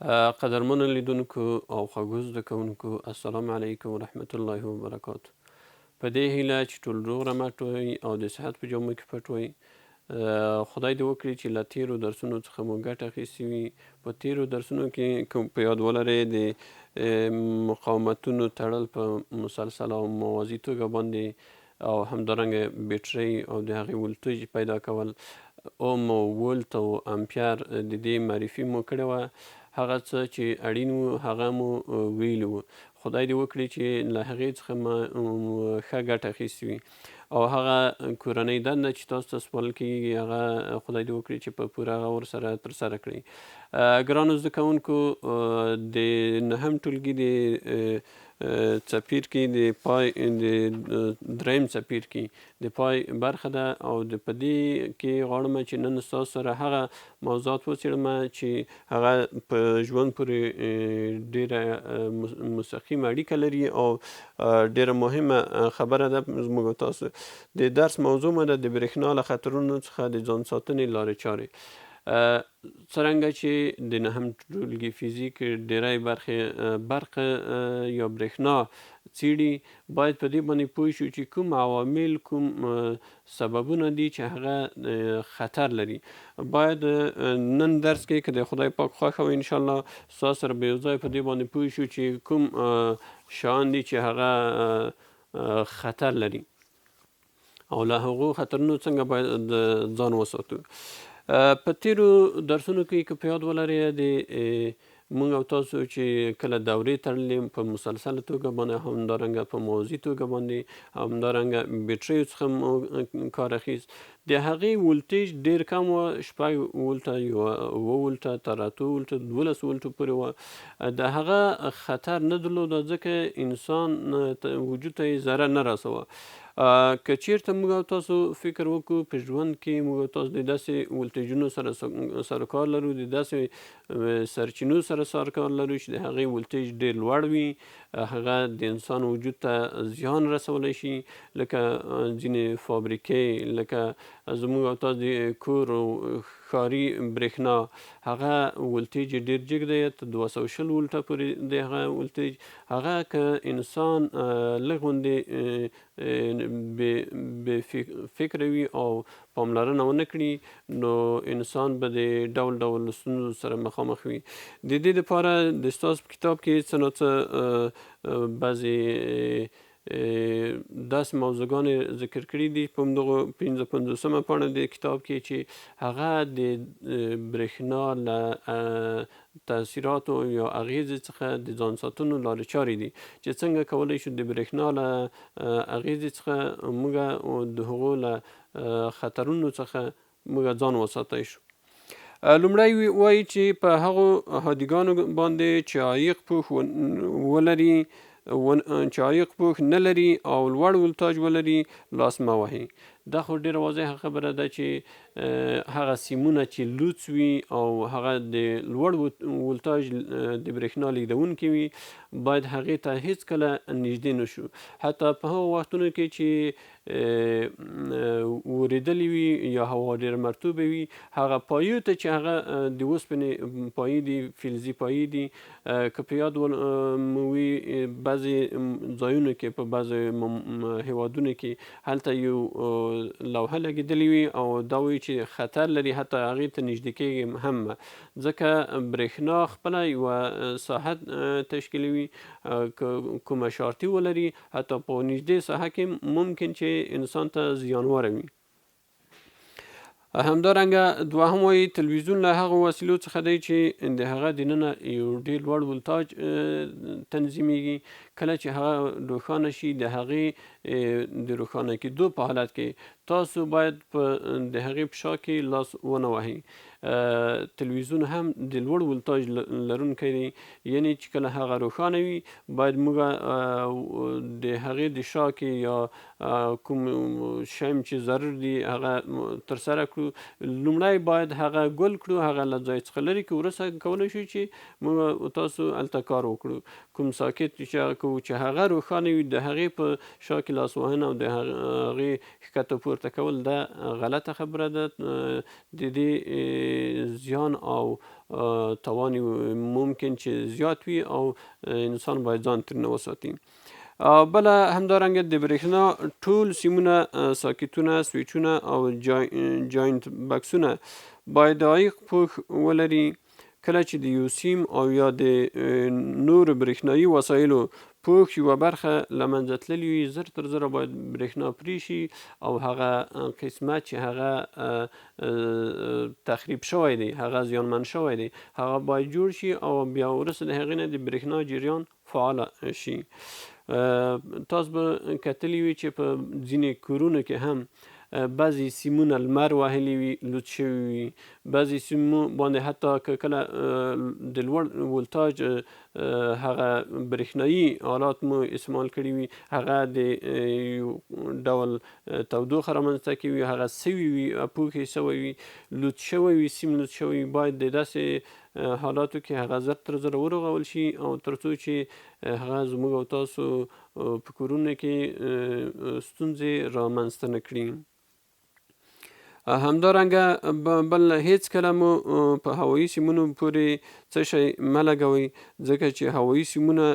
قدرمنو لیدونکو او خوږو زده کوونکو السلام علیکم ورحمت الله وبرکاتو. په دې هیله چې ټول روغ رمټ وئ او د صحت په جامو کې پټ وئ. خدای دې وکړي چې له تیرو درسونو څخه مو ګټه اخیستې وي. په تیرو درسونو کې که په یاد ولرئ د مقاومتونو تړل په مسلسل او موازي توګه باندې او همدارنګه بیټرۍ او د هغې ولټیج پیدا کول، اوم او ولټ او امپیر د دې معرفي مو کړې وه. هغه څه چې اړین وو هغه مو ویلي وو. خدای دې وکړي چې له هغې څخه مو ښه ګټه اخیستې وي او هغه کورنۍ دنده چې تاسو ته سپارل کېږي هغه خدای دې وکړي چې په پوره هغه ورسره ترسره کړئ. ګرانو زده کوونکو، د 9م ټولګي د څپرکي کې د پای د دریم څپرکي د پای برخه ده او په دې کې غواړم چې نن ستاسو سره هغه موضوعات وڅېړم چې هغه په ژوند پورې ډېره مستقیمه اړیکه لري او ډېره مهمه خبره ده زموږ او تاسو. د درس موضوع مو ده د بریښنا له خطرونو څخه د ځان ساتنې لارې چارې. څرنګه چې د 9م ټولګي فزیک ډېری برخې برق یا بریښنا څېړي، باید په دې باندې پوه شو چې کوم عوامل کوم سببونه دي چې هغه خطر لري. باید نن درس کې که د خدای پاک خوښه وي انشاءالله ستاسو سره به یو ځای په دې باندې پوه شو چې کوم شیان دي چې هغه خطر لري او له هغو خطرونو څنګه باید ځان وساتو. په تیرو درسونو کې که په یاد ولرئ د موږ او تاسو چې کله دورې تړلې په مسلسله توګه باندې، همدارنګه په موازي توګه باندې، همدارنګه بیټریو څخه مو کار اخیست. د هغې ولټیج ډېر کم وه، 6 ولټه یا 7 ولټه تر 8 ولټه 12 ولټو پورې وه. د هغه خطر نه درلوده ځکه انسان وجود ته یې ضرر نه رسوه. که چیرته موږ او تاسو فکر وکړو په ژوند کې موږ او تاسو د داسې ولټیجونو سره کار لرو، د داسې سرچینو سره کار لرو چې د هغې ولټیج ډېر لوړ وي، هغه د انسان وجود ته زیان رسولی شي، لکه ځینې فابریکې، لکه زموږ او تاسو د کور ښاري بریښنا، هغه ولټیج یې ډېر جګ دی، تر 220 ولټه پورې دی هغه ولټیج. هغه که انسان لږ غوندې بې فکره وي او پاملرنه ونه کړي نو انسان به د ډول ډول ستونزو سره مخامخ وي. د دې دپاره د ستاسو په کتاب کې څه ناڅه بعضې داسې موضوعګانې ذکر کړي دي په همدغو 55مه پاڼه د کتاب کې چې هغه د بریښنا له تاثیراتو یا اغیزې څخه د ځان ساتنو لارې چارې دي چې څنګه کولی شو د بریښنا له اغیزې څخه موږ د هغو له خطرونو څخه موږ ځان وساتی شو. لومړی وایي چې په هغو هادیګانو باندې چې عایق پوښ ولري چې عایق پوښ نه لري او لوړ ولتاژ ولري لاس مه وهئ. دا خو ډېره واضحه خبره ده چې هغه سیمونه چې لوڅ وي او هغه د لوړ ولتاژ د بریښنا لیږدونکي وي باید هغې ته هیڅکله نږدې نه شو. حتی په هغو وختونو کې چې ورېدلې وي یا هوا ډېره مرطوبه وي، هغه پایو ته چې هغه د اوسپنې پایې دي، فلزي پایې دي، که په یاد مو وي بعضې ځایونو کې په بعضې هیوادونو کې هلته یو لوحه لګېدلې وي او دا وایي چې خطر لري، حتی هغې ته نږدې کېږي هم مه، ځکه بریښنا خپله یوه ساحه تشکیلوي. که کومه شارتي ولري حتی په نږدې ساحه کې ممکن چې انسان ته زیانواره وي. همدارنګه دوهم وایي تلویزیون له هغو وسیلو څخه دی چې د هغه دننه یو ډېر لوړ ولتاژ تنظیمیږي. کله چې هغه روښانه شي د هغې د روښانه کېدو په حالت کې تاسو باید په د هغې په شا کې لاس ونه وهئ. تلویزیون هم د لوړ ولتاژ لرونکی دی، یعنې چې کله هغه روښانه وي باید موږ د هغې د شا کې یا کوم شی چې ضرر دي هغه ترسره کړو. لومړی باید هغه ګل کړو، هغه له ځای څخه لرې کړو، وروسته کولی شو چې موږ تاسو هلته کار وکړو. کوم ساکت چې هغه کوو چې هغه روښانه وي، د هغې په شا کې لاسوهنه او د هغې ښکته پورته کول دا غلطه خبره ده. د دې زیان او تاوان ممکن چې زیات وي او انسان باید ځان ترېنه وساتي. بله همدارنګه د بریښنا ټول سیمونه، ساکتونه، سویچونه او جاینټ بکسونه باید دقیق پوښ ولري. کله چې د یو سیم او یا د نورو بریښنایي وسایلو پوښ یوه برخه له منځه تللي وي، زر تر زره باید بریښنا پرې شي او هغه قسمت چې هغه تخریب شوی دی، هغه زیانمن شوی دی، هغه باید جوړ شي او بیا وروسته د هغې نه د بریښنا جریان فعاله شي. تاسو به کتلي وي چې په ځینې کورونو کې هم بعضې سیمونه لمر وهلي وي، لوڅ شوي وي. بعضې سیمو باندې حتی که کله د لوړ ولتاژ هغه بریښنایي آلات مو استعمال کړي وي، هغه د یو ډول تودوخه رامنځته کوي وي، هغه سوي وي، پوښ یې سوی وي، لوڅ شوی وي، سیم لوڅ شوی وي. باید د داسې حالاتو کې هغه زر تر زره ورغول شي او تر څو چې هغه زموږ او تاسو په کورونو کې ستونزې رامنځته نه کړي. همدارنګه بل هیڅکله مو په هوایي سیمونو پورې څه شی مه لګوئ، ځکه چې هوایي سیمونه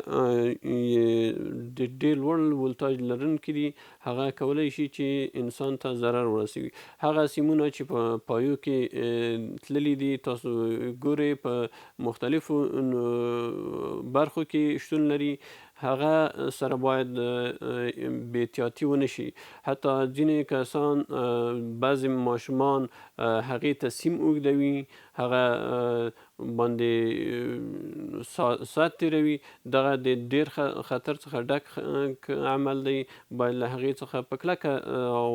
د ډېر لوړ ولتاژ لرونکي دي، هغه کولی شي چې انسان ته ضرر ورسوي. هغه سیمونه چې په پایو کې تللي دي، تاسو ګورئ په مختلفو برخو کې شتون لري، هغه سره باید بې احتیاطي ونه شي. حتی ځینې کسان، بعضې ماشومان هغې ته سیم اوږدوي، هغه باندې ساعت تېروي. دغه د ډېر خطر څخه ډک عمل دی، باید له هغې څخه په کلکه او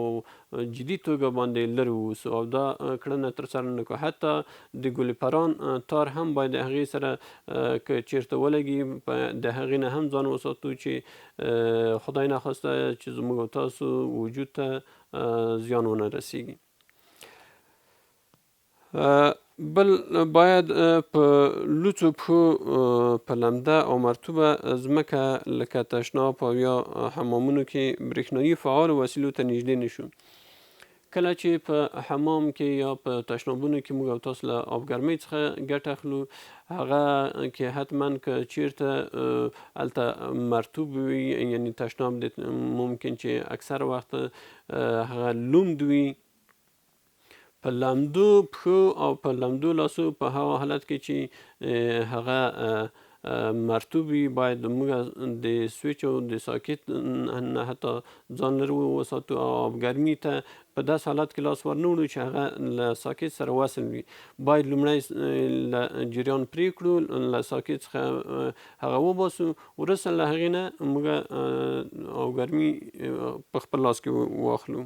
جدي توګه باندې لرې واوسو او دا کړنه ترسره نه کړو. حتی د ګلپران تار هم باید د هغې سره که چېرته ولګي، د هغې نه هم ځان وساتو چې خدای نخواسته چې زموږ او تاسو وجود ته زیان ونه رسیږي. بل باید په لوڅو پښو په لمده او مرطوبه ځمکه لکه تشناب او یا حمامونو کې بریښنایي فعالو وسیلو ته نږدې نه شو. کله چې په حمام کې یا په تشنابونو کې موږ او تاسو له آبګرمۍ څخه ګټه اخلو، هغه کې حتما که چېرته هلته مرطوب وي، یعنې تشناب ممکن چې اکثر وخت هغه لوند وي، په لمدو پښو او په لمدو لاسو په هغه حالت کې چې هغه مرطوب وي، باید موږ د سویچ او د ساکت نه حتی ځان لرې وساتو او آبګرمي ته په داسې حالت کې لاس ور نه وړو چې هغه له ساکت سره وصل وي. باید لومړی له جریان پرې کړو، له ساکت څخه هغه وباسو، وروسته له هغې نه موږ آبګرمي په خپل لاس کې واخلو.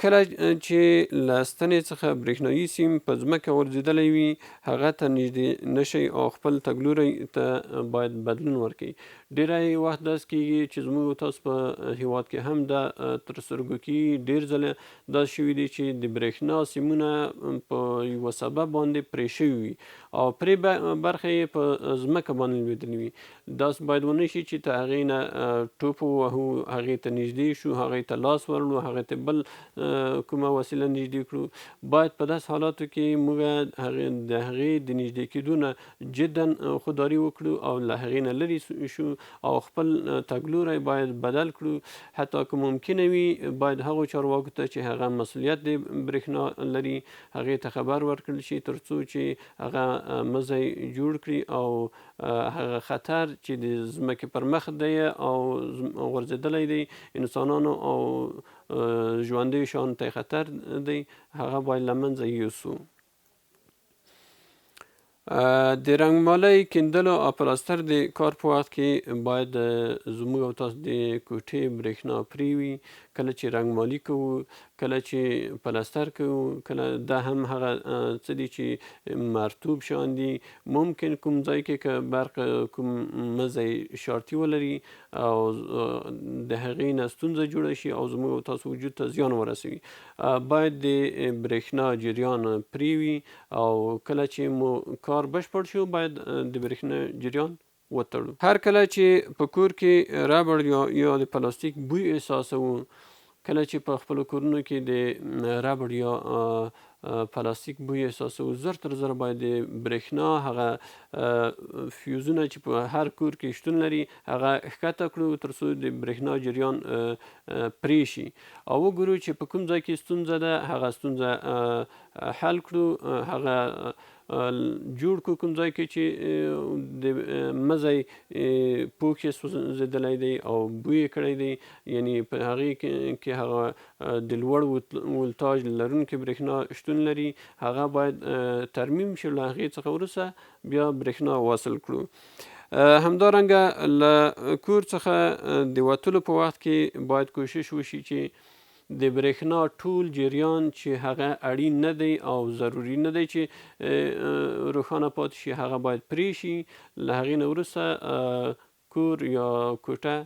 کله چې له ستنې څخه بریښنایي سیم په ځمکه غورځېدلی وي، هغه ته نږدې نه شئ او خپل تګلوری ته باید بدلون ورکړئ. ډېری وخت داسې کېږي چې زموږ تاسو په هېواد کې هم دا تر سترګو کېږي، ډېر ځله داسې شوي دي چې د بریښنا سیمونه په یوه سبب باندې پرې شوي وي او پرې برخه یې په ځمکه باندې لوېدلې وي. داسې باید ونه شي چې تر هغې نه ټوپ ووهو، هغې ته نږدې شو، هغې ته لاس ورکړو، هغې ته بل کومه وسیله نږدې کړو. باید په داسې حالاتو کې موږ د هغې د نږدې کېدو نه جدا خودداري وکړو او له هغې نه لرې شو او خپل تګلوری باید بدل کړو. حتی که ممکنه وي باید هغو چارواکو ته چې هغه مسؤلیت د بریښنا لري، هغې ته خبر ورکړل شي تر څو چې هغه مزی جوړ کړي او هغه خطر چې د ځمکې پر مخ دی او غورځېدلی دی، انسانانو او ژوندیو شیانو ته خطر دی، هغه باید له منځه یوسو. د رنګمالۍ، کیندلو او پلاستر د کار په وخت کې باید زموږ او تاسو د کوټې بریښنا پرې وي. کله چې رنګمالي کوو، کله چې پلاستر کوو، کله دا هم هغه څه دي چې مرطوب شیان دي. ممکن کوم ځای کې که برق کوم مزی شارټي ولري او د هغې نه ستونزه جوړه شي او زموږ او تاسو وجود ته زیان ورسوي، باید د بریښنا جریان پرې وي او کله چې مو کار بشپړ شو باید د بریښنا جریان وتړو. هر کله چې په کور کې ربړ یا د پلاستیک بوی احساسوو، کله چې په خپلو کورونو کې د ربړ یا پلاستیک بوی احساسوو، زر تر زره باید د بریښنا هغه فیوزونه چې په هر کور کې شتون لري هغه ښکته کړو تر څو د بریښنا جریان پرې شي او وګورو چې په کوم ځای کې ستونزه ده، هغه ستونزه حل کړو، هغه جوړ کړو کوم ځای کې چې د مزی پوښ یې سوځېدلی دی او بوی یې کړی دی، یعنې په هغې کې هغه د لوړ ولتاژ لرونکې بریښنا شتون لري، هغه باید ترمیم شي. له هغې څخه وروسته بیا بریښنا وصل کړو. همدارنګه له کور څخه د وتلو په وخت کې باید کوشش وشي چې د بریښنا ټول جریان چې هغه اړین نه دی او ضروري نه دی چې روښانه پاتې شي هغه باید پرې شي. له هغې نه وروسته کور یا کوټه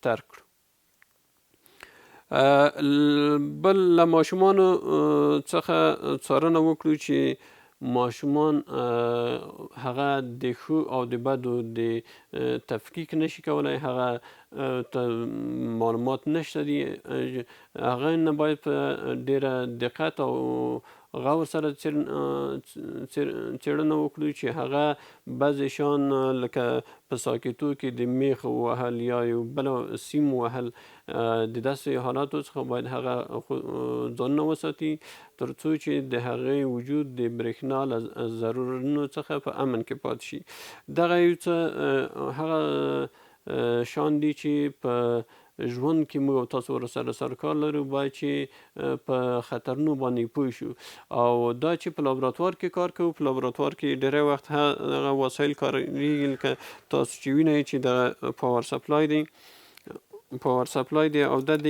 ترک کړو. بل له ماشومانو څخه څارنه وکړو چې ماشومان هغه د ښو او د بدو د تفکیک نشي کولی، هغه معلومات نشته دي، هغه نه باید په ډیره دقت او غور سره څېړنه وکړو چې هغه بعضې شیان لکه په ساکتو کې د میخ وهل یا یو بل سیم وهل، د داسې حالاتو څخه باید هغه ځانونه وساتي تر څو چې د هغې وجود د بریښنا له ضررونو څخه په امن کې پاتې شي. دغه یو څه هغه شیان دي چې په ژوند کې موږ او تاسو ورسره سر کار لرو، باید چې په خطرونو باندې پوه شو او دا چې په لابراتوار کې کار کوو، په لابراتوار کې ډېری وخت هغه وسایل کارېږي لکه تاسو چې وینئ چې د پاور سپلای دی او دا د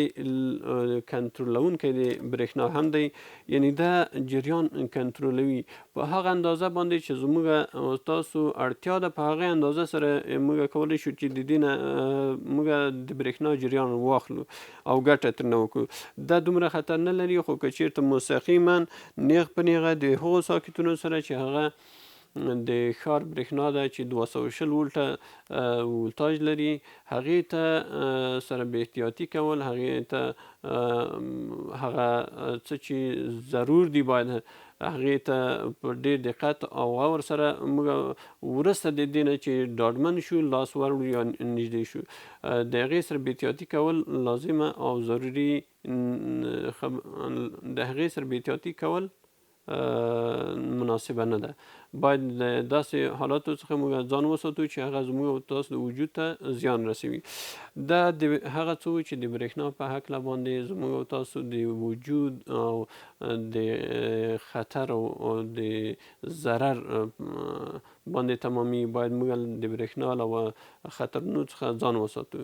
کنټرولونکی د بریښنا هم دی، یعنې دا جریان کنټرولوي په هغه اندازه باندې چې زموږ او تاسو اړتیا ده، په هغې اندازه سره موږ کولی شو چې د دې نه موږ د بریښنا جریان واخلو او ګټه ترې وکړو. دا دومره خطر نه لري، خو که چېرته مستقیما نیغ په نیغه د هغو ساکتونو سره چې هغه د ښار بریښنا ده چې 220 ولټه ولتاژ لري، هغې ته سره بې احتیاطي کول، هغې ته هغه څه چې ضرور دي باید هغې ته په ډېر دقت او غور سره موږ وروسته د دې نه چې ډاډمن شو لاس وروړو یا نږدې شو، د هغې سره بې احتیاطي کول لازمه او ضروري، د هغې سره بې احتیاطي کول مناسبه نه ده. باید داسې حالاتو څخه موږ ځان وساتو چې هغه زموږ او تاسو د وجود ته زیان رسوي. دا د هغه څه و چې د بریښنا په هکله باندې زموږ او تاسو د وجود او د خطر او د ضرر باندې تمامي، باید موږ د بریښنا له خطرونو څخه ځان وساتو.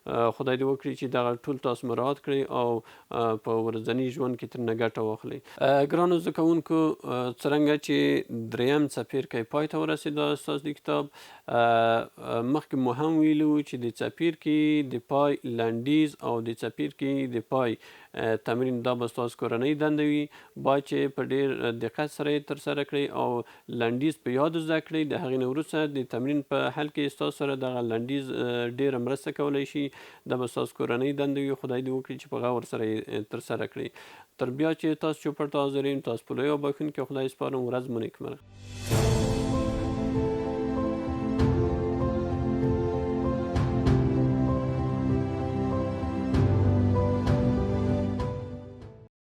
خدای دې وکړي چې دغه ټول تاسو مراعات کړئ او په ورځني ژوند کې ترې نه ګټه واخلئ. ګرانو زده کوونکو، څرنګه چې دریم څپرکی پای ته ورسېده ستاسو د کتاب، مخکې مو هم ویلي وو چې د څپرکي د پای لنډیز او د څپرکي د پای تمرین دا به ستاسو کورنۍ دنده وي، باید چې په ډېر دقت سره یې ترسره کړئ او لنډیز په یاد زده کړئ. د هغې نه وروسته د تمرین په حل کې ستاسو سره دغه لنډیز ډېره مرسته کولی شي، دا به ستاسو کورنۍ دنده وي. خدای دې وکړي چې په غور سره یې ترسره کړئ. تر بیا چې تاسو چوپړ ته حاضر یم، تاسو په لوی او بښونکي خدای سپارم. ورځ مو نیکمرغه.